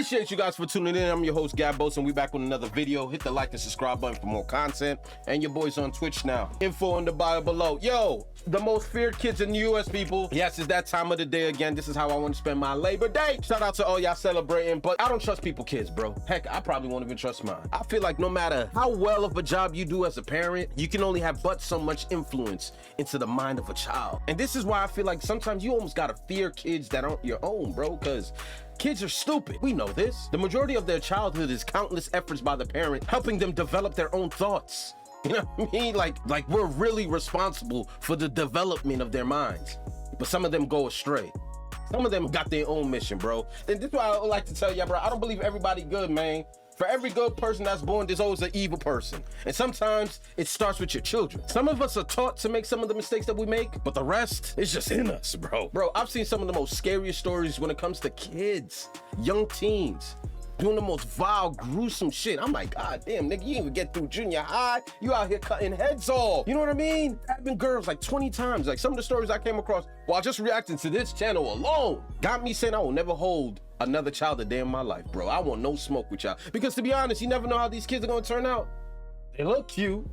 Appreciate you guys for tuning in. I'm your host, Gabos, and we back with another video. Hit the like and subscribe button for more content. And your boys on Twitch now. Info in the bio below. Yo, the most feared kids in the US, people. Yes, it's that time of the day again. This is how I want to spend my Labor Day. Shout out to all y'all celebrating, but I don't trust people kids, bro. Heck, I probably won't even trust mine. I feel like no matter how well of a job you do as a parent, you can only have but so much influence into the mind of a child. And this is why I feel like sometimes you almost gotta fear kids that aren't your own, bro, because kids are stupid. We know this. The majority of their childhood is countless efforts by the parent helping them develop their own thoughts. You know what I mean? Like we're really responsible for the development of their minds. But some of them go astray. Some of them got their own mission, bro. And this is why I like to tell y'all, bro, I don't believe everybody good, man. For every good person that's born, there's always an evil person. And sometimes it starts with your children. Some of us are taught to make some of the mistakes that we make, but the rest is just in us, bro. Bro, I've seen some of the most scariest stories when it comes to kids, young teens, doing the most vile, gruesome shit. I'm like, God damn, nigga, you didn't even get through junior high. You out here cutting heads off. You know what I mean? Stabbing girls like 20 times. Like some of the stories I came across while just reacting to this channel alone got me saying I will never hold another child a day in my life, bro. I want no smoke with y'all. Because to be honest, you never know how these kids are gonna turn out. They look cute.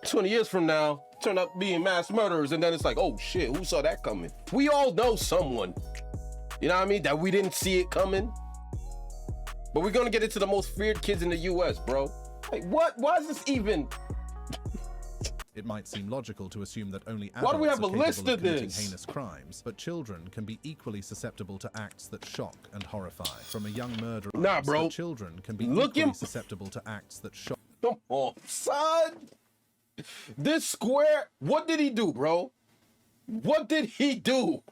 20 years from now, turn up being mass murderers, and then it's like, oh shit, who saw that coming? We all know someone, you know what I mean, that we didn't see it coming. But we're gonna get into the most feared kids in the US, bro. Like, what? Why is this even? It might seem logical to assume that only adults Why do we have a are list capable of committing this? heinous crimes, but children can be equally susceptible to acts that shock and horrify. From a young murderer, nah, bro. Children can be Look equally him. susceptible to acts that shock. Come on, son. This square, what did he do, bro? What did he do?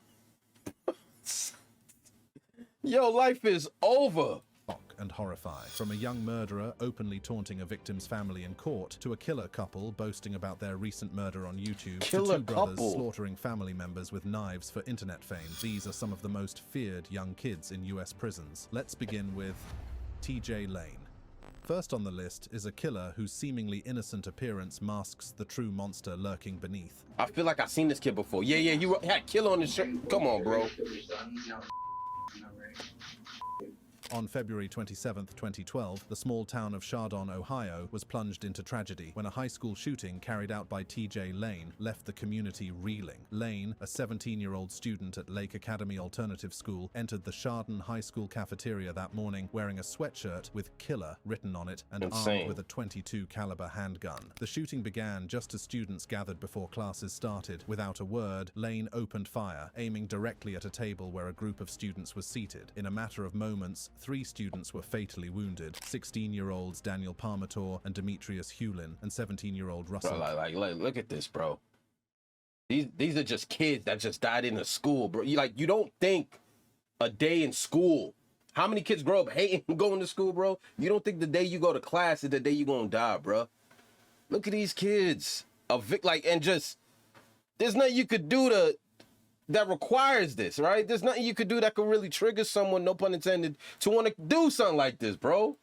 Yo, life is over. And horrify. From a young murderer openly taunting a victim's family in court, to a killer couple boasting about their recent murder on YouTube, to two brothers slaughtering family members with knives for internet fame. These are some of the most feared young kids in US prisons. Let's begin with TJ Lane. First on the list is a killer whose seemingly innocent appearance masks the true monster lurking beneath. I feel like I've seen this kid before. Yeah, you had killer on the shirt. Come on, bro. On February 27, 2012, the small town of Chardon, Ohio, was plunged into tragedy when a high school shooting carried out by TJ Lane left the community reeling. Lane, a 17-year-old student at Lake Academy Alternative School, entered the Chardon High School cafeteria that morning wearing a sweatshirt with "Killer" written on it and armed with a .22 caliber handgun. The shooting began just as students gathered before classes started. Without a word, Lane opened fire, aiming directly at a table where a group of students was seated. In a matter of moments, 3 students were fatally wounded: 16-year-olds Daniel Parmator and Demetrius Hewlin, and 17-year-old Russell. Bro, like, look at this, bro. These are just kids that just died in a school, bro. You don't think a day in school. How many kids grow up hating going to school, bro? You don't think the day you go to class is the day you gonna die, bro? Look at these kids. And just there's nothing you could do that requires this, right? There's nothing you could do that could really trigger someone, no pun intended, to want to do something like this, bro.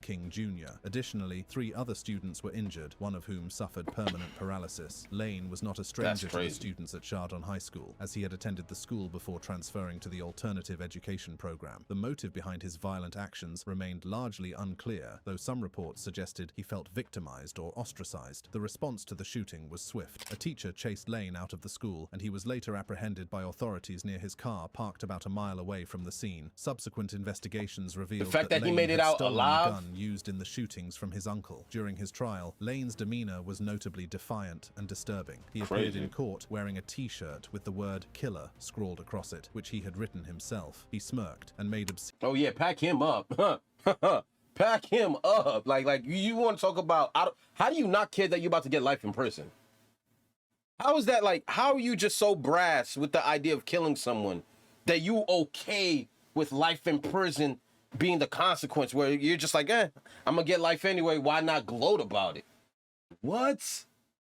King Jr. Additionally, 3 other students were injured, one of whom suffered permanent paralysis. Lane was not a stranger to the students at Chardon High School, as he had attended the school before transferring to the alternative education program. The motive behind his violent actions remained largely unclear, though some reports suggested he felt victimized or ostracized. The response to the shooting was swift. A teacher chased Lane out of the school, and he was later apprehended by authorities near his car parked about a mile away from the scene. Subsequent investigations revealed that he made it out alive used in the shootings from his uncle. During his trial, Lane's demeanor was notably defiant and disturbing. He appeared in court wearing a t-shirt with the word "killer" scrawled across it, which he had written himself. He smirked and made oh yeah, pack him up. Pack him up. Like you want to talk about, how do you not care that you're about to get life in prison? How is that, like, how are you just so brass with the idea of killing someone that you okay with life in prison being the consequence, where you're just like, I'm gonna get life anyway, why not gloat about it? What?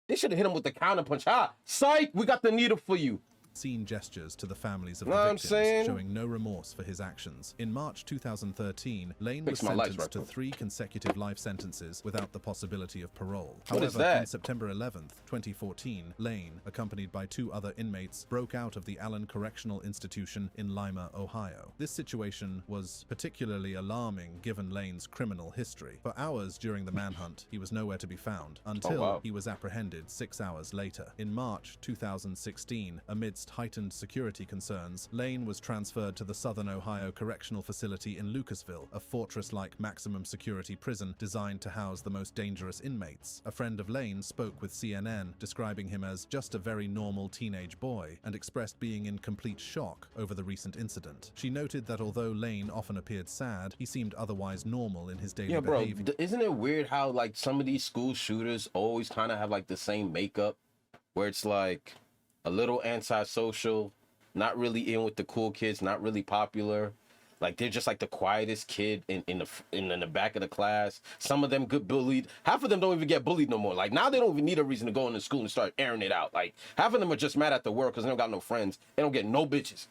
They should have hit him with the counterpunch. Psych, we got the needle for you. obscene gestures to the families of the victims, showing no remorse for his actions. In March 2013, Lane was sentenced to 3 consecutive life sentences without the possibility of parole. However, on September 11th, 2014, Lane, accompanied by 2 other inmates, broke out of the Allen Correctional Institution in Lima, Ohio. This situation was particularly alarming given Lane's criminal history. For hours during the manhunt, he was nowhere to be found until he was apprehended 6 hours later. In March 2016, amidst heightened security concerns, Lane was transferred to the Southern Ohio Correctional Facility in Lucasville, a fortress-like maximum security prison designed to house the most dangerous inmates. A friend of Lane spoke with CNN, describing him as just a very normal teenage boy, and expressed being in complete shock over the recent incident. She noted that although Lane often appeared sad, he seemed otherwise normal in his daily behavior. Isn't it weird how like some of these school shooters always kind of have like the same makeup, where it's like a little antisocial, not really in with the cool kids, not really popular. Like they're just like the quietest kid in the back of the class. Some of them get bullied. Half of them don't even get bullied no more. Like now they don't even need a reason to go into school and start airing it out. Like half of them are just mad at the world because they don't got no friends. They don't get no bitches.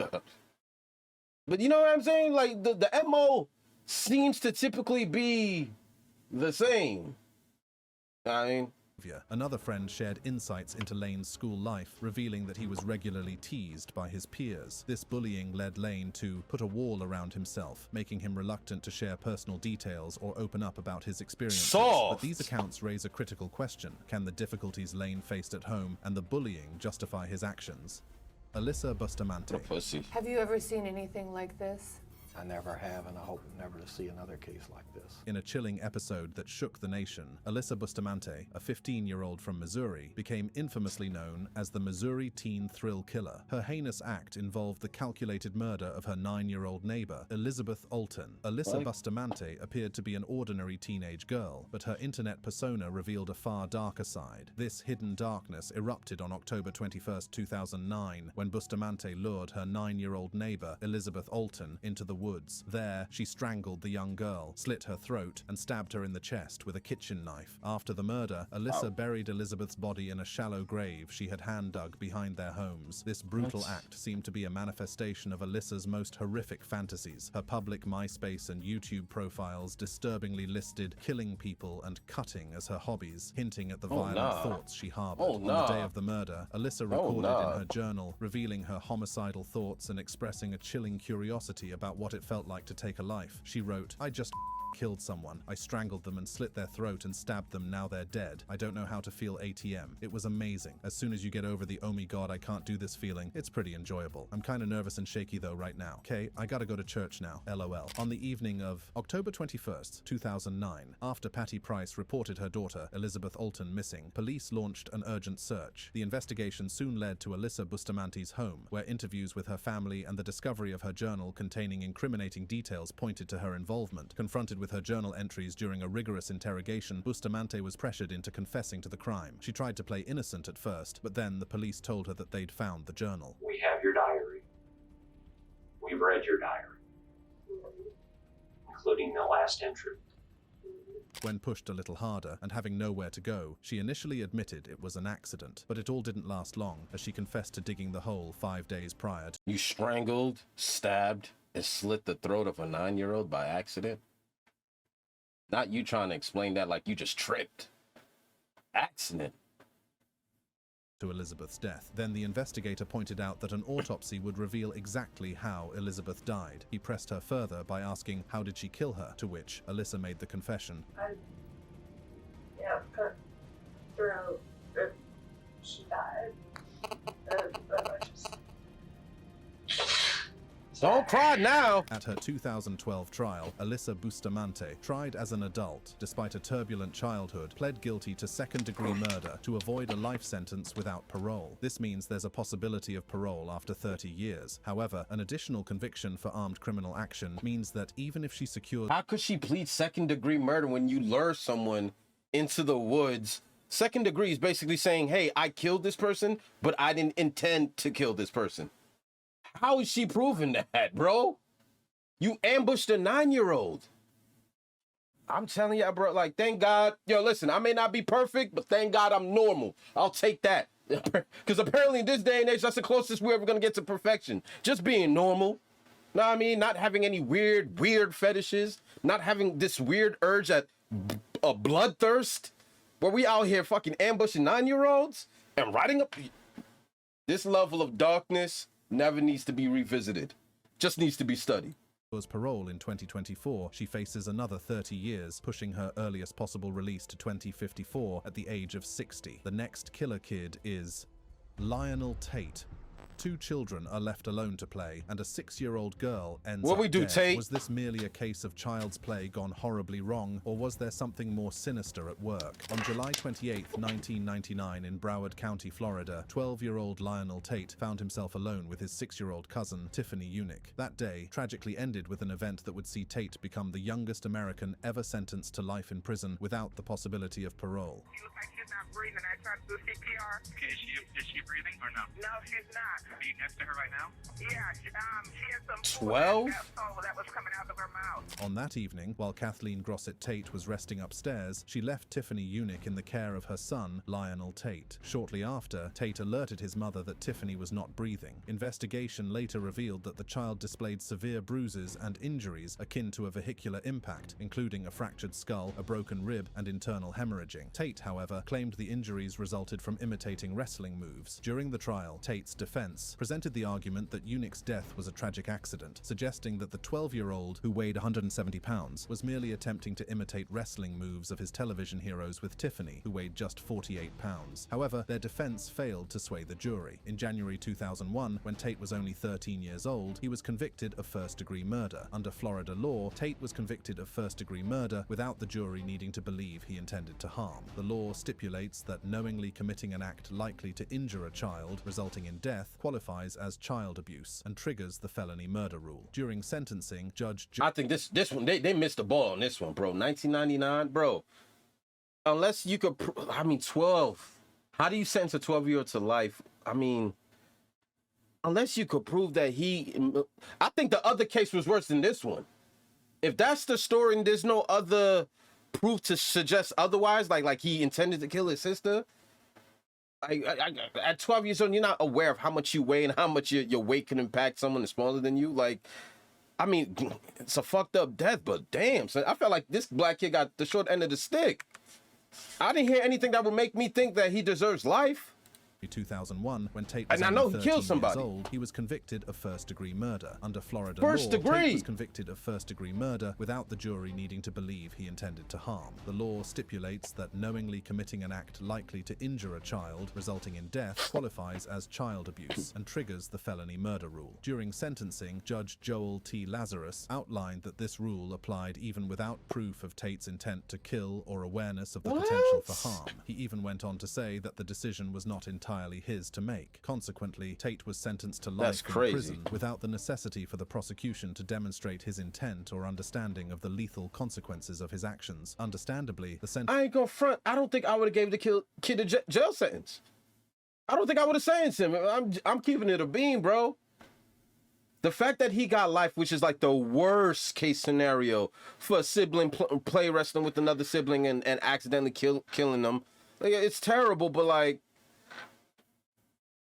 But you know what I'm saying? Like the MO seems to typically be the same. I mean, another friend shared insights into Lane's school life, revealing that he was regularly teased by his peers. This bullying led Lane to put a wall around himself, making him reluctant to share personal details or open up about his experiences. But these accounts raise a critical question. Can the difficulties Lane faced at home and the bullying justify his actions? Alyssa Bustamante. Have you ever seen anything like this? I never have, and I hope never to see another case like this. In a chilling episode that shook the nation, Alyssa Bustamante, a 15-year-old from Missouri, became infamously known as the Missouri teen thrill killer. Her heinous act involved the calculated murder of her 9-year-old neighbor, Elizabeth Alton. Alyssa Bustamante appeared to be an ordinary teenage girl, but her internet persona revealed a far darker side. This hidden darkness erupted on October 21st, 2009, when Bustamante lured her 9-year-old neighbor, Elizabeth Alton, into the woods. There, she strangled the young girl, slit her throat, and stabbed her in the chest with a kitchen knife. After the murder, Alyssa buried Elizabeth's body in a shallow grave she had hand-dug behind their homes. This brutal act seemed to be a manifestation of Alyssa's most horrific fantasies. Her public MySpace and YouTube profiles disturbingly listed killing people and cutting as her hobbies, hinting at the violent thoughts she harbored. On the day of the murder, Alyssa recorded in her journal, revealing her homicidal thoughts and expressing a chilling curiosity about what it felt like to take a life. She wrote, "I just killed someone. I strangled them and slit their throat and stabbed them. Now they're dead. I don't know how to feel ATM. It was amazing. As soon as you get over the oh my god I can't do this feeling, it's pretty enjoyable. I'm kind of nervous and shaky though right now. Okay, I gotta go to church now. LOL." On the evening of October 21st, 2009, after Patty Price reported her daughter, Elizabeth Alton, missing, police launched an urgent search. The investigation soon led to Alyssa Bustamante's home, where interviews with her family and the discovery of her journal containing incriminating details pointed to her involvement. Confronted with her journal entries during a rigorous interrogation, Bustamante was pressured into confessing to the crime. She tried to play innocent at first, but then the police told her that they'd found the journal. "We have your diary. We've read your diary, including the last entry." When pushed a little harder, and having nowhere to go, she initially admitted it was an accident, but it all didn't last long, as she confessed to digging the hole 5 days prior. You strangled, stabbed, and slit the throat of a 9-year-old by accident? Not you trying to explain that like you just tripped. Accident. To Elizabeth's death. Then the investigator pointed out that an autopsy would reveal exactly how Elizabeth died. He pressed her further by asking, how did she kill her? To which Alyssa made the confession. Cut throat. She died. Don't cry now! At her 2012 trial, Alyssa Bustamante, tried as an adult, despite a turbulent childhood, pled guilty to second-degree murder to avoid a life sentence without parole. This means there's a possibility of parole after 30 years. However, an additional conviction for armed criminal action means that even if she secured... How could she plead second-degree murder when you lure someone into the woods? Second degree is basically saying, hey, I killed this person, but I didn't intend to kill this person. How is she proving that, bro? You ambushed a 9-year-old. I'm telling you, bro, like, thank God. Yo, listen, I may not be perfect, but thank God I'm normal. I'll take that. Because apparently in this day and age, that's the closest we're ever going to get to perfection. Just being normal. Know what I mean? Not having any weird fetishes. Not having this weird urge at a bloodthirst. Where we out here fucking ambushing 9-year-olds and writing up. This level of darkness never needs to be revisited. Just needs to be studied. Parole in 2024, she faces another 30 years, pushing her earliest possible release to 2054 at the age of 60. The next killer kid is Lionel Tate. 2 children are left alone to play, and a 6-year-old girl ends What up we do, dead. Tate? Was this merely a case of child's play gone horribly wrong, or was there something more sinister at work? On July 28, 1999, in Broward County, Florida, 12-year-old Lionel Tate found himself alone with his 6-year-old cousin, Tiffany Unick. That day tragically ended with an event that would see Tate become the youngest American ever sentenced to life in prison without the possibility of parole. She looks like she's not breathing. I tried to do CPR. Okay, is she breathing or no? No, she's not. Are you next to her right now? Yeah, she has some 12? that was coming out of her mouth. On that evening, while Kathleen Grossett Tate was resting upstairs, she left Tiffany Unick in the care of her son, Lionel Tate. Shortly after, Tate alerted his mother that Tiffany was not breathing. Investigation later revealed that the child displayed severe bruises and injuries akin to a vehicular impact, including a fractured skull, a broken rib, and internal hemorrhaging. Tate, however, claimed the injuries resulted from imitating wrestling moves. During the trial, Tate's defense presented the argument that Unick's death was a tragic accident, suggesting that the 12-year-old, who weighed 170 pounds, was merely attempting to imitate wrestling moves of his television heroes with Tiffany, who weighed just 48 pounds. However, their defense failed to sway the jury. In January 2001, when Tate was only 13 years old, he was convicted of first-degree murder. Under Florida law, Tate was convicted of first-degree murder without the jury needing to believe he intended to harm. The law stipulates that knowingly committing an act likely to injure a child, resulting in death, qualifies as child abuse and triggers the felony murder rule. During sentencing, I think this one, they missed the ball on this one, bro. 1999, bro. Unless you could, 12. How do you sentence a 12-year-old to life? I mean, unless you could prove that I think the other case was worse than this one. If that's the story and there's no other proof to suggest otherwise, like he intended to kill his sister, at 12 years old, you're not aware of how much you weigh and how much your weight can impact someone that's smaller than you. Like, I mean, it's a fucked up death, but damn, son, I felt like this black kid got the short end of the stick. I didn't hear anything that would make me think that he deserves life. 2001, when Tate was and I know he 13 killed years somebody. old, he was convicted of first-degree murder. Under Florida First law, degree. Tate was convicted of first-degree murder without the jury needing to believe he intended to harm. The law stipulates that knowingly committing an act likely to injure a child, resulting in death, qualifies as child abuse and triggers the felony murder rule. During sentencing, Judge Joel T. Lazarus outlined that this rule applied even without proof of Tate's intent to kill or awareness of the potential for harm. He even went on to say that the decision was not entirely his to make. Consequently, Tate was sentenced to life in prison without the necessity for the prosecution to demonstrate his intent or understanding of the lethal consequences of his actions. Understandably, the sentence— I ain't gonna front. I don't think I would have gave the kid a jail sentence. I don't think I would have sentenced him. I'm keeping it a beam, bro. The fact that he got life, which is like the worst case scenario for a sibling play wrestling with another sibling and accidentally killing them. Like, it's terrible, but like,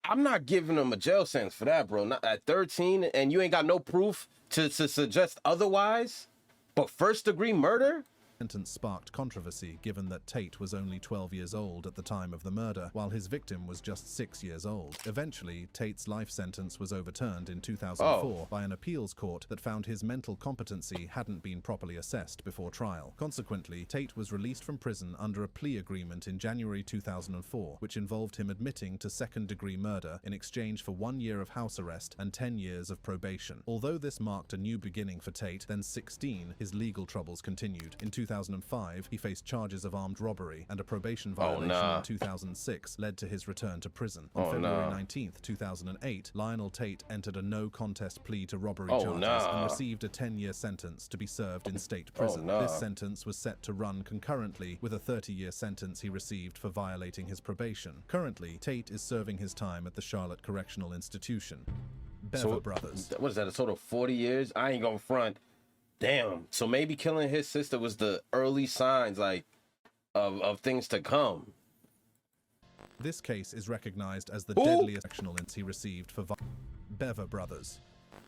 I'm not giving him a jail sentence for that, bro. Not at 13, and you ain't got no proof to suggest otherwise. But first-degree murder? sentence sparked controversy given that Tate was only 12 years old at the time of the murder, while his victim was just 6 years old. Eventually, Tate's life sentence was overturned in 2004 by an appeals court that found his mental competency hadn't been properly assessed before trial. Consequently, Tate was released from prison under a plea agreement in January 2004, which involved him admitting to second-degree murder in exchange for 1 year of house arrest and 10 years of probation. Although this marked a new beginning for Tate, then 16, his legal troubles continued. In 2005, he faced charges of armed robbery, and a probation violation in 2006 led to his return to prison. On February 19, 2008, Lionel Tate entered a no-contest plea to robbery charges and received a 10-year sentence to be served in state prison. This sentence was set to run concurrently with a 30-year sentence he received for violating his probation. Currently, Tate is serving his time at the Charlotte Correctional Institution. Beaver Brothers. What is that, a total of 40 years? I ain't gonna front. Damn. So maybe killing his sister was the early signs, like, of things to come. This case is recognized as the Who? deadliest actional incident he received for Beaver Brothers.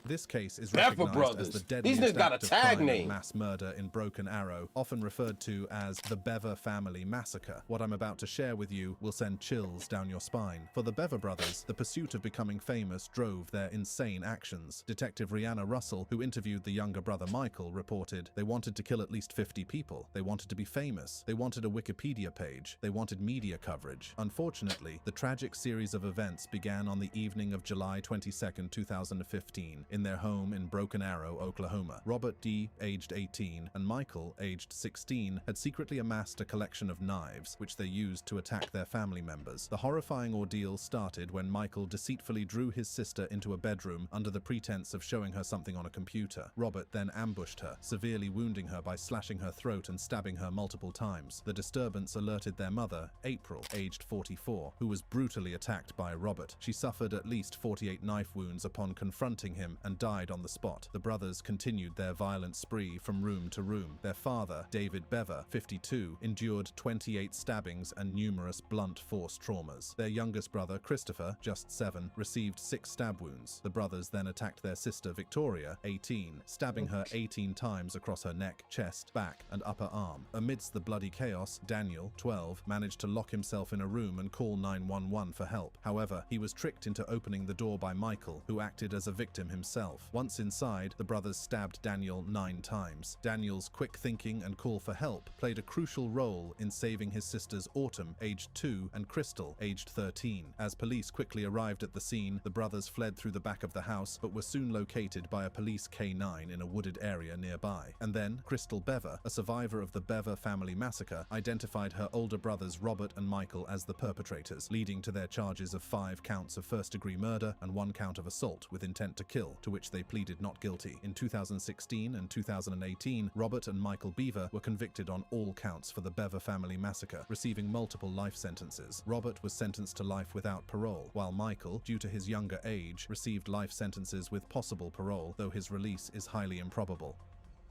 This case is Beaver recognized Brothers. as the These deadliest niggas got a act of tag crime and name. mass murder in Broken Arrow, often referred to as the Beaver Family Massacre. What I'm about to share with you will send chills down your spine. For the Beaver Brothers, the pursuit of becoming famous drove their insane actions. Detective Rihanna Russell, who interviewed the younger brother Michael, reported, "They wanted to kill at least 50 people. They wanted to be famous. They wanted a Wikipedia page. They wanted media coverage." Unfortunately, the tragic series of events began on the evening of July 22, 2015, in their home in Broken Arrow, Oklahoma. Robert D., aged 18, and Michael, aged 16, had secretly amassed a collection of knives, which they used to attack their family members. The horrifying ordeal started when Michael deceitfully drew his sister into a bedroom under the pretense of showing her something on a computer. Robert then ambushed her, severely wounding her by slashing her throat and stabbing her multiple times. The disturbance alerted their mother, April, aged 44, who was brutally attacked by Robert. She suffered at least 48 knife wounds upon confronting him and died on the spot. The brothers continued their violent spree from room to room. Their father, David Beaver, 52, endured 28 stabbings and numerous blunt force traumas. Their youngest brother, Christopher, just 7, received 6 stab wounds. The brothers then attacked their sister, Victoria, 18, stabbing her 18 times across her neck, chest, back, and upper arm. Amidst the bloody chaos, Daniel, 12, managed to lock himself in a room and call 911 for help. However, he was tricked into opening the door by Michael, who acted as a victim himself. Once inside, the brothers stabbed Daniel 9 times. Daniel's quick thinking and call for help played a crucial role in saving his sisters Autumn, aged 2, and Crystal, aged 13. As police quickly arrived at the scene, the brothers fled through the back of the house, but were soon located by a police K9 in a wooded area nearby. And then, Crystal Beaver, a survivor of the Beaver Family Massacre, identified her older brothers Robert and Michael as the perpetrators, leading to their charges of 5 counts of first-degree murder and 1 count of assault with intent to kill, to which they pleaded not guilty. In 2016 and 2018, Robert and Michael Beaver were convicted on all counts for the Beaver Family Massacre, receiving multiple life sentences. Robert was sentenced to life without parole, while Michael, due to his younger age, received life sentences with possible parole, though his release is highly improbable.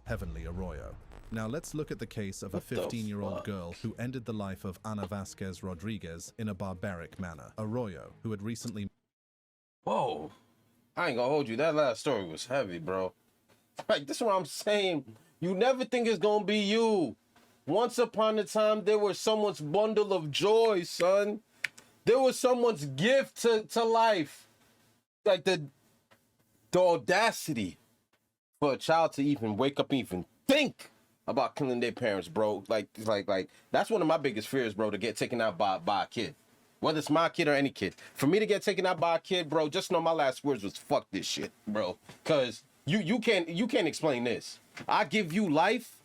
Heavenly Arroyo. Now let's look at the case of a 15-year-old girl who ended the life of Ana Vasquez Rodriguez in a barbaric manner. Arroyo, who had recently... Whoa. I ain't gonna hold you. That last story was heavy, bro. Like, this is what I'm saying. You never think it's gonna be you. Once upon a time, there was someone's bundle of joy, son. There was someone's gift to life. Like, the audacity for a child to even wake up and even think about killing their parents, bro. Like that's one of my biggest fears, bro, to get taken out by a kid. Whether it's my kid or any kid. For me to get taken out by a kid, bro, just know my last words was fuck this shit, bro. Cause you can't explain this. I give you life,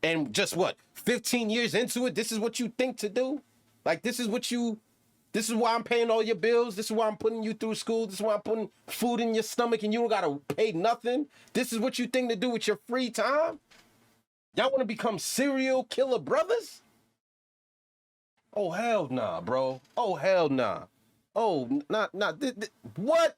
and just what, 15 years into it, this is what you think to do? Like, this is why I'm paying all your bills. This is why I'm putting you through school. This is why I'm putting food in your stomach and you don't gotta pay nothing. This is what you think to do with your free time? Y'all wanna become serial killer brothers? Oh, hell nah, bro. Oh, hell nah. Oh, what?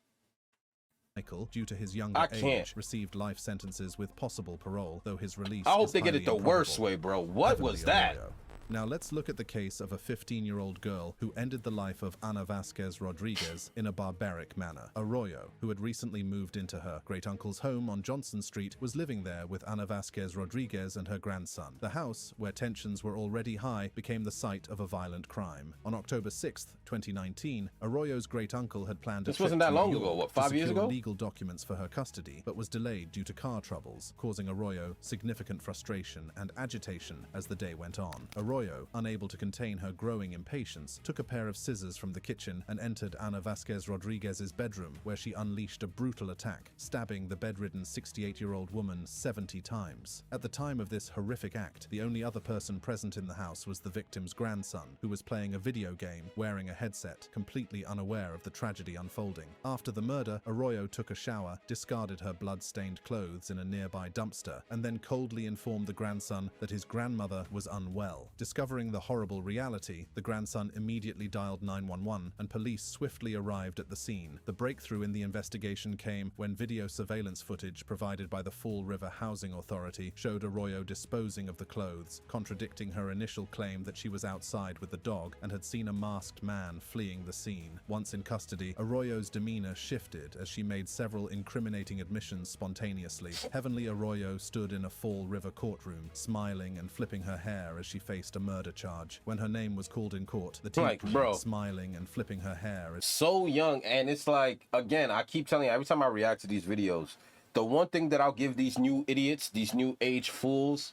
Michael, due to his younger age, received life sentences with possible parole, though his release I hope is they get highly it the improbable. worst way, bro. What Heavenly was that? Arroyo. Now let's look at the case of a 15-year-old girl who ended the life of Ana Vasquez Rodriguez in a barbaric manner. Arroyo, who had recently moved into her great-uncle's home on Johnson Street, was living there with Ana Vasquez Rodriguez and her grandson. The house, where tensions were already high, became the site of a violent crime. On October 6th, 2019, Arroyo's great-uncle had planned a This trip wasn't that to long New York ago, what, to 5 years secure ago? legal documents for her custody, but was delayed due to car troubles, causing Arroyo significant frustration and agitation as the day went on. Arroyo, unable to contain her growing impatience, took a pair of scissors from the kitchen and entered Ana Vasquez Rodriguez's bedroom, where she unleashed a brutal attack, stabbing the bedridden 68-year-old woman 70 times. At the time of this horrific act, the only other person present in the house was the victim's grandson, who was playing a video game, wearing a headset, completely unaware of the tragedy unfolding. After the murder, Arroyo took a shower, discarded her blood-stained clothes in a nearby dumpster, and then coldly informed the grandson that his grandmother was unwell. Discovering the horrible reality, the grandson immediately dialed 911 and police swiftly arrived at the scene. The breakthrough in the investigation came when video surveillance footage provided by the Fall River Housing Authority showed Arroyo disposing of the clothes, contradicting her initial claim that she was outside with the dog and had seen a masked man fleeing the scene. Once in custody, Arroyo's demeanor shifted as she made several incriminating admissions spontaneously. Heavenly Arroyo stood in a Fall River courtroom, smiling and flipping her hair as she faced a murder charge. When her name was called in court, the teen queen, smiling and flipping her hair. So young, and it's like, again, I keep telling you, every time I react to these videos, the one thing that I'll give these new idiots, these new age fools,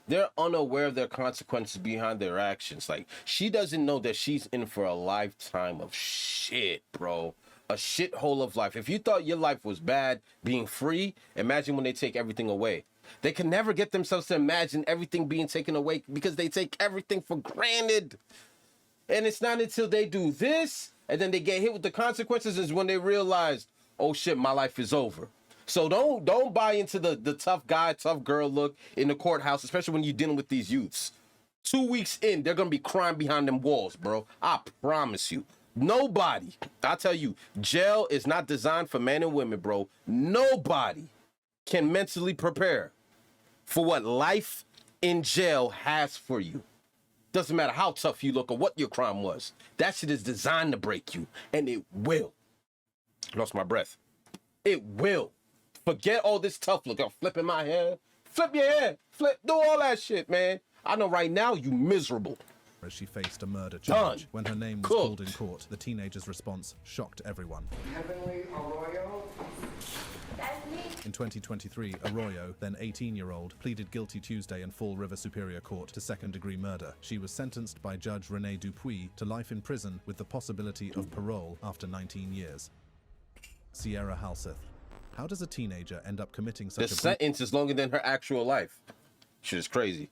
they're unaware of their consequences behind their actions. Like, she doesn't know that she's in for a lifetime of shit, bro. A shithole of life. If you thought your life was bad, being free, imagine when they take everything away. They can never get themselves to imagine everything being taken away because they take everything for granted. And it's not until they do this and then they get hit with the consequences is when they realize, oh shit, my life is over. So don't buy into the tough guy, tough girl look in the courthouse, especially when you're dealing with these youths. 2 weeks in, they're gonna be crying behind them walls, bro. I promise you. Nobody, I tell you, jail is not designed for men and women, bro. Nobody can mentally prepare for what life in jail has for you. Doesn't matter how tough you look or what your crime was. That shit is designed to break you, and it will. Lost my breath. It will. Forget all this tough look. I'm flipping my hair. Flip your hair. Flip. Do all that shit, man. I know right now you miserable. As she faced a murder charge. When her name was called in court, the teenager's response shocked everyone. Heavenly Arroyo? That's me. In 2023, Arroyo, then 18-year-old, pleaded guilty Tuesday in Fall River Superior Court to second-degree murder. She was sentenced by Judge Renee Dupuis to life in prison with the possibility of parole after 19 years. Sierra Halseth. How does a teenager end up committing such a sentence is longer than her actual life? Shit is crazy.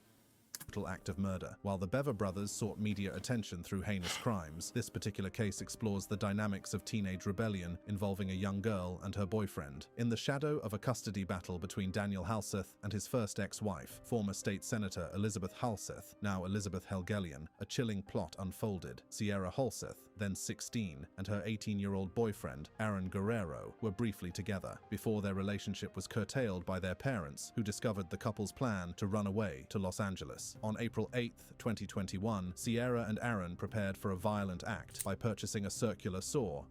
Act of murder. While the Beaver Brothers sought media attention through heinous crimes, this particular case explores the dynamics of teenage rebellion involving a young girl and her boyfriend. In the shadow of a custody battle between Daniel Halseth and his first ex-wife, former state senator Elizabeth Halseth, now Elizabeth Helgelian, a chilling plot unfolded. Sierra Halseth, then 16, and her 18-year-old boyfriend, Aaron Guerrero, were briefly together, before their relationship was curtailed by their parents, who discovered the couple's plan to run away to Los Angeles. On April 8, 2021, Sierra and Aaron prepared for a violent act by purchasing a circular saw,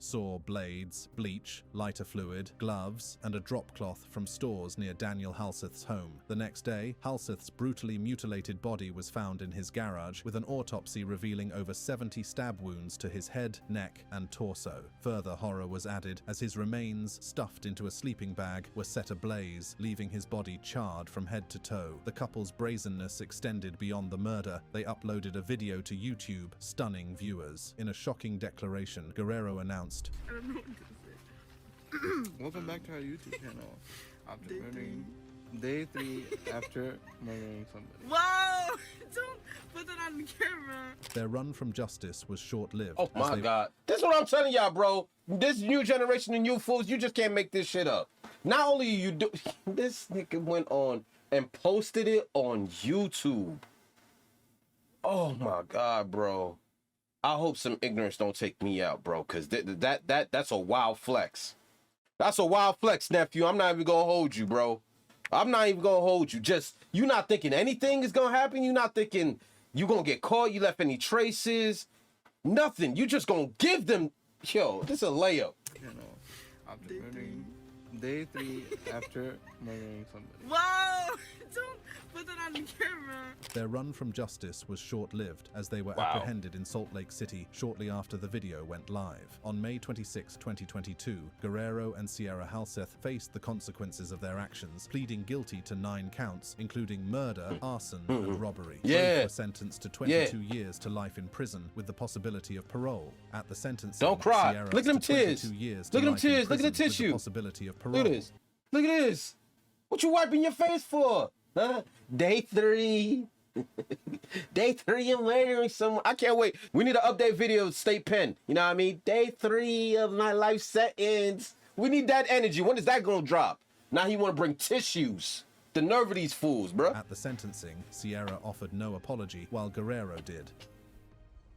blades, bleach, lighter fluid, gloves, and a drop cloth from stores near Daniel Halseth's home. The next day, Halseth's brutally mutilated body was found in his garage, with an autopsy revealing over 70 stab wounds to his head, neck, and torso. Further horror was added as his remains, stuffed into a sleeping bag, were set ablaze, leaving his body charred from head to toe. The couple's brazenness extended beyond the murder. They uploaded a video to YouTube, stunning viewers. In a shocking declaration, Guerrero announced, I don't know what to say. Welcome back to our YouTube channel. After murdering day 3 after murdering somebody. Whoa! Don't put that on the camera. Their run from justice was short-lived. Oh my God. This is what I'm telling y'all, bro. This new generation of you fools, you just can't make this shit up. Not only you do, this nigga went on and posted it on YouTube. Oh my God, bro. I hope some ignorance don't take me out, bro, because that's a wild flex. That's a wild flex, nephew. I'm not even gonna hold you, bro. I'm not even gonna hold you. Just, you not thinking anything is gonna happen. You not thinking you gonna get caught. You left any traces. Nothing. You just gonna give them. Yo, this is a layup. You know, after murdering day 3 after murdering somebody. Whoa! Don't put that on the camera. Their run from justice was short-lived as they were apprehended in Salt Lake City shortly after the video went live. On May 26, 2022, Guerrero and Sierra Halseth faced the consequences of their actions, pleading guilty to 9 counts, including murder, arson, and robbery. Both were sentenced to 22 years to life in prison with the possibility of parole. At the sentencing, don't cry. Sierra Look at them tears. Look at them tears. Look at the tissue. The possibility of parole. Look at this. Look at this. What you wiping your face for? Huh? Day 3. Day 3 of murdering someone. I can't wait. We need an update video of State Pen. You know what I mean? Day 3 of my life sentence. We need that energy. When is that gonna drop? Now he wanna bring tissues. The nerve of these fools, bruh. At the sentencing, Sierra offered no apology, while Guerrero did.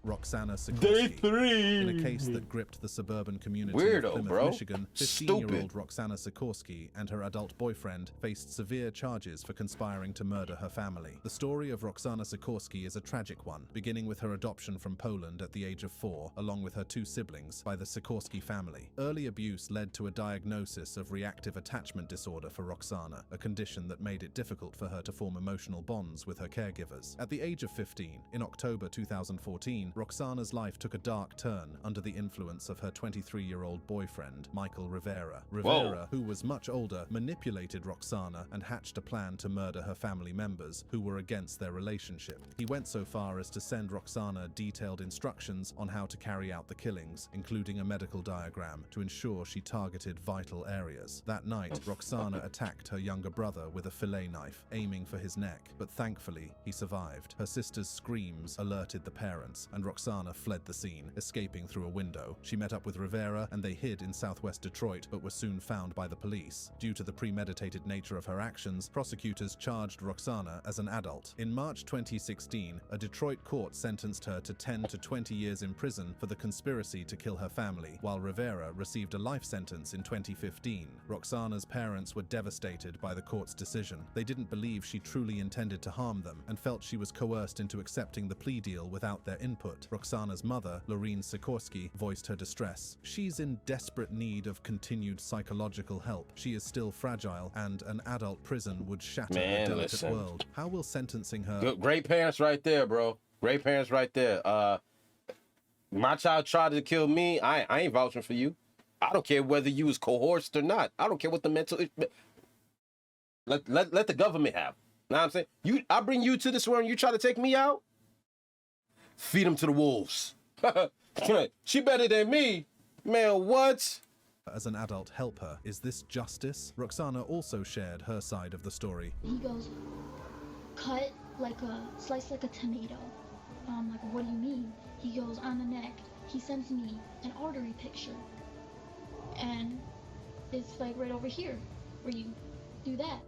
Roxana Sikorsky. In a case that gripped the suburban community Weirdo, of Plymouth, bro. Michigan, 15-year-old Roxana Sikorsky and her adult boyfriend faced severe charges for conspiring to murder her family. The story of Roxana Sikorsky is a tragic one, beginning with her adoption from Poland at the age of 4, along with her 2 siblings, by the Sikorsky family. Early abuse led to a diagnosis of reactive attachment disorder for Roxana, a condition that made it difficult for her to form emotional bonds with her caregivers. At the age of 15, in October 2014, Roxana's life took a dark turn under the influence of her 23-year-old boyfriend, Michael Rivera. Rivera, who was much older, manipulated Roxana and hatched a plan to murder her family members who were against their relationship. He went so far as to send Roxana detailed instructions on how to carry out the killings, including a medical diagram to ensure she targeted vital areas. That night, Roxana attacked her younger brother with a fillet knife, aiming for his neck, but thankfully, he survived. Her sister's screams alerted the parents, and Roxana fled the scene, escaping through a window. She met up with Rivera and they hid in southwest Detroit, but were soon found by the police. Due to the premeditated nature of her actions, prosecutors charged Roxana as an adult. In March 2016, a Detroit court sentenced her to 10 to 20 years in prison for the conspiracy to kill her family, while Rivera received a life sentence in 2015. Roxana's parents were devastated by the court's decision. They didn't believe she truly intended to harm them and felt she was coerced into accepting the plea deal without their input. Roxana's mother, Lorene Sikorsky, voiced her distress. She's in desperate need of continued psychological help. She is still fragile, and an adult prison would shatter her delicate world. How will sentencing her... Great parents right there, bro. Great parents right there. My child tried to kill me. I ain't vouching for you. I don't care whether you was coerced or not. I don't care what the mental... Let the government have. Know what I'm saying? I bring you to this world and you try to take me out? Feed them to the wolves. She better than me. Man, what? As an adult helper, is this justice? Roxana also shared her side of the story. He goes, cut like slice like a tomato. I'm like, what do you mean? He goes, on the neck. He sends me an artery picture. And it's like right over here, where you do that.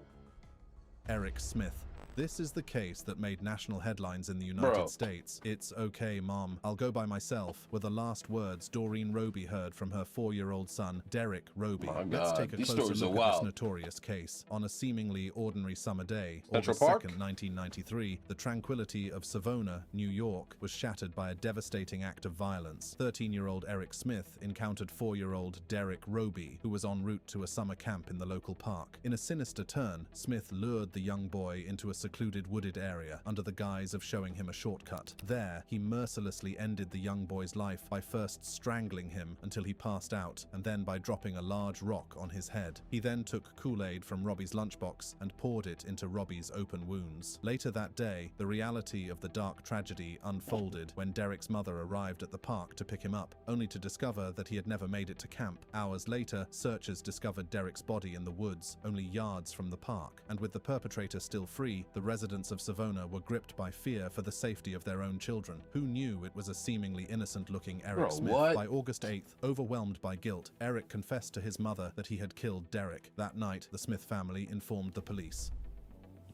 Eric Smith. This is the case that made national headlines in the United States. It's okay, Mom, I'll go by myself, were the last words Doreen Roby heard from her 4-year-old son, Derek Roby. Let's take a closer look at this notorious case. On a seemingly ordinary summer day, August 2nd, 1993, the tranquility of Savona, New York, was shattered by a devastating act of violence. 13-year-old Eric Smith encountered 4-year-old Derek Roby, who was en route to a summer camp in the local park. In a sinister turn, Smith lured the young boy into a secluded wooded area under the guise of showing him a shortcut. There, he mercilessly ended the young boy's life by first strangling him until he passed out, and then by dropping a large rock on his head. He then took Kool-Aid from Robbie's lunchbox and poured it into Robbie's open wounds. Later that day, the reality of the dark tragedy unfolded when Derek's mother arrived at the park to pick him up, only to discover that he had never made it to camp. Hours later, searchers discovered Derek's body in the woods, only yards from the park, and with the perpetrator still free, the residents of Savona were gripped by fear for the safety of their own children. Who knew it was a seemingly innocent-looking Eric Smith? By August 8th, overwhelmed by guilt, Eric confessed to his mother that he had killed Derek. That night, the Smith family informed the police.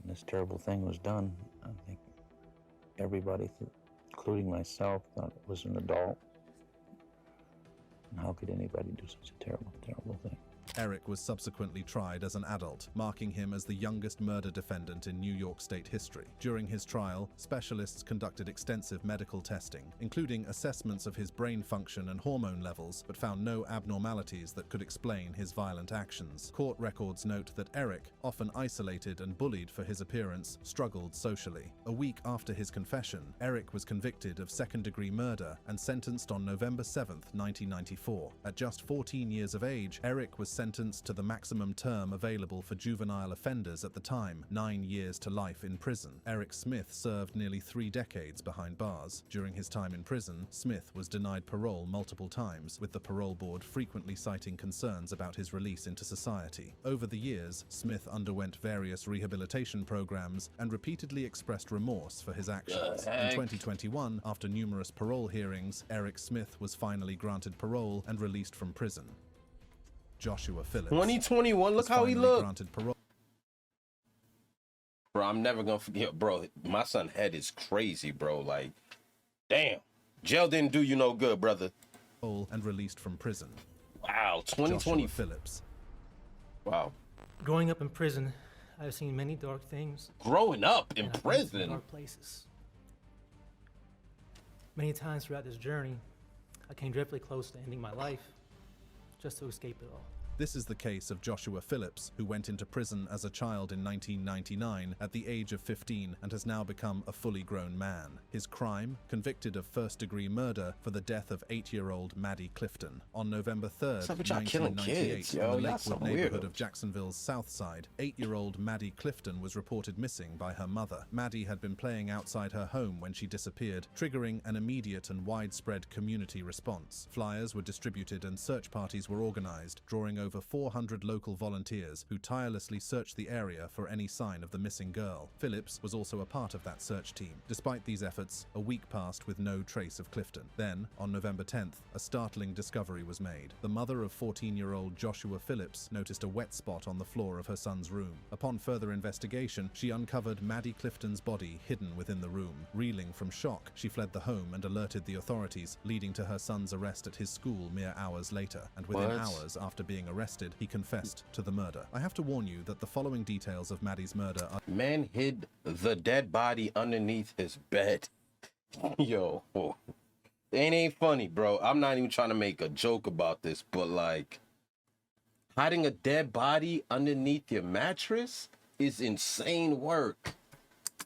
This terrible thing was done. I think everybody, including myself, thought it was an adult. And how could anybody do such a terrible, terrible thing? Eric was subsequently tried as an adult, marking him as the youngest murder defendant in New York State history. During his trial, specialists conducted extensive medical testing, including assessments of his brain function and hormone levels, but found no abnormalities that could explain his violent actions. Court records note that Eric, often isolated and bullied for his appearance, struggled socially. A week after his confession, Eric was convicted of second-degree murder and sentenced on November 7th, 1994. At just 14 years of age, Eric was sentenced to the maximum term available for juvenile offenders at the time, 9 years to life in prison. Eric Smith served nearly 3 decades behind bars. During his time in prison, Smith was denied parole multiple times, with the parole board frequently citing concerns about his release into society. Over the years, Smith underwent various rehabilitation programs and repeatedly expressed remorse for his actions. In 2021, after numerous parole hearings, Eric Smith was finally granted parole and released from prison. Joshua Phillips. 2021, look how he looked. Granted parole. Bro, I'm never gonna forget, bro. My son's head is crazy, bro. Like, damn. Jail didn't do you no good, brother. And released from prison. Wow, 2020. Phillips. Wow. Growing up in prison, I've seen many dark things. Growing up in and I've been to prison? dark places. Many times throughout this journey, I came dreadfully close to ending my life just to escape it all. This is the case of Joshua Phillips, who went into prison as a child in 1999 at the age of 15 and has now become a fully grown man. His crime? Convicted of first-degree murder for the death of 8-year-old Maddie Clifton. On November 3rd, 1998, in the Lakewood neighborhood of Jacksonville's South Side, 8-year-old Maddie Clifton was reported missing by her mother. Maddie had been playing outside her home when she disappeared, triggering an immediate and widespread community response. Flyers were distributed and search parties were organized, drawing over 400 local volunteers who tirelessly searched the area for any sign of the missing girl. Phillips was also a part of that search team. Despite these efforts, a week passed with no trace of Clifton. Then, on November 10th, a startling discovery was made. The mother of 14-year-old Joshua Phillips noticed a wet spot on the floor of her son's room. Upon further investigation, she uncovered Maddie Clifton's body hidden within the room. Reeling from shock, she fled the home and alerted the authorities, leading to her son's arrest at his school mere hours later. And within hours after being arrested, he confessed to the murder. I have to warn you that the following details of Maddie's murder are— Man hid the dead body underneath his bed. Yo, it ain't funny, bro. I'm not even trying to make a joke about this, but like, hiding a dead body underneath your mattress is insane work.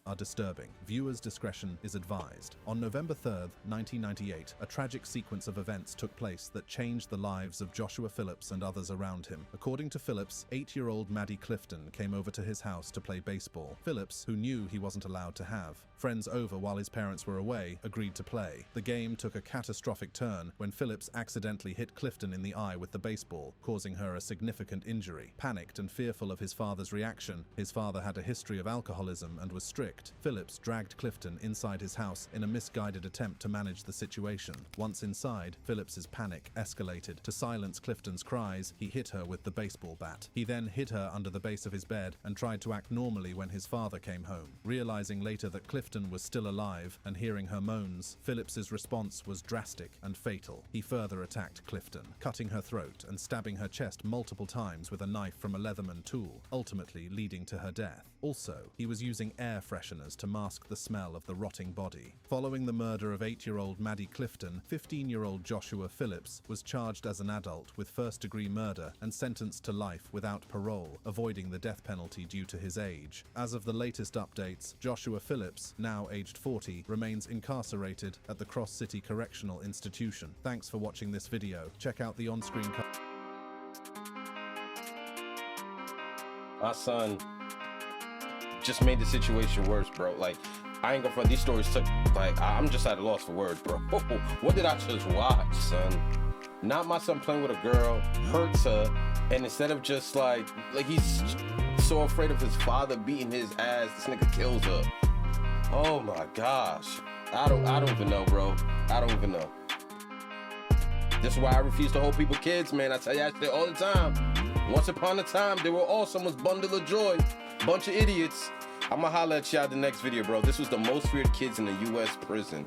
Are disturbing. Viewers' discretion is advised. On November 3rd, 1998, a tragic sequence of events took place that changed the lives of Joshua Phillips and others around him. According to Phillips, 8-year-old Maddie Clifton came over to his house to play baseball. Phillips, who knew he wasn't allowed to have friends over while his parents were away, agreed to play. The game took a catastrophic turn when Phillips accidentally hit Clifton in the eye with the baseball, causing her a significant injury. Panicked and fearful of his father's reaction, his father had a history of alcoholism and was strict. Phillips dragged Clifton inside his house in a misguided attempt to manage the situation. Once inside, Phillips's panic escalated. To silence Clifton's cries, he hit her with the baseball bat. He then hid her under the base of his bed and tried to act normally when his father came home. Realizing later that Clifton was still alive and hearing her moans, Phillips's response was drastic and fatal. He further attacked Clifton, cutting her throat and stabbing her chest multiple times with a knife from a Leatherman tool, ultimately leading to her death. Also, he was using air fresheners to mask the smell of the rotting body. Following the murder of 8-year-old Maddie Clifton, 15-year-old Joshua Phillips was charged as an adult with first-degree murder and sentenced to life without parole, avoiding the death penalty due to his age. As of the latest updates, Joshua Phillips, now aged 40, remains incarcerated at the Cross City Correctional Institution. Thanks for watching this video. Check out the on-screen My son just made the situation worse, bro. Like, I ain't gonna front, these stories took, like, I'm just at a loss for words, bro. What did I just watch, son? Not my son playing with a girl, hurts her, and instead of just like he's so afraid of his father beating his ass, this nigga kills her. Oh my gosh. I don't even know, bro. I don't even know. This is why I refuse to hold people kids, man. I tell you that shit all the time. Once upon a time, they were all someone's bundle of joy. Bunch of idiots. I'ma holler at y'all in the next video, bro. This was the most feared kids in the U.S. prison.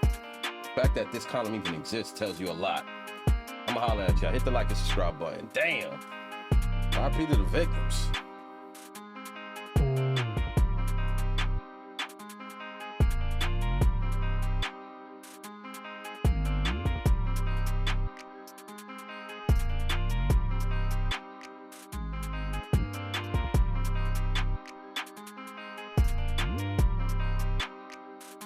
The fact that this column even exists tells you a lot. I'ma holler at y'all. Hit the like and subscribe button. Damn. RP to the victims.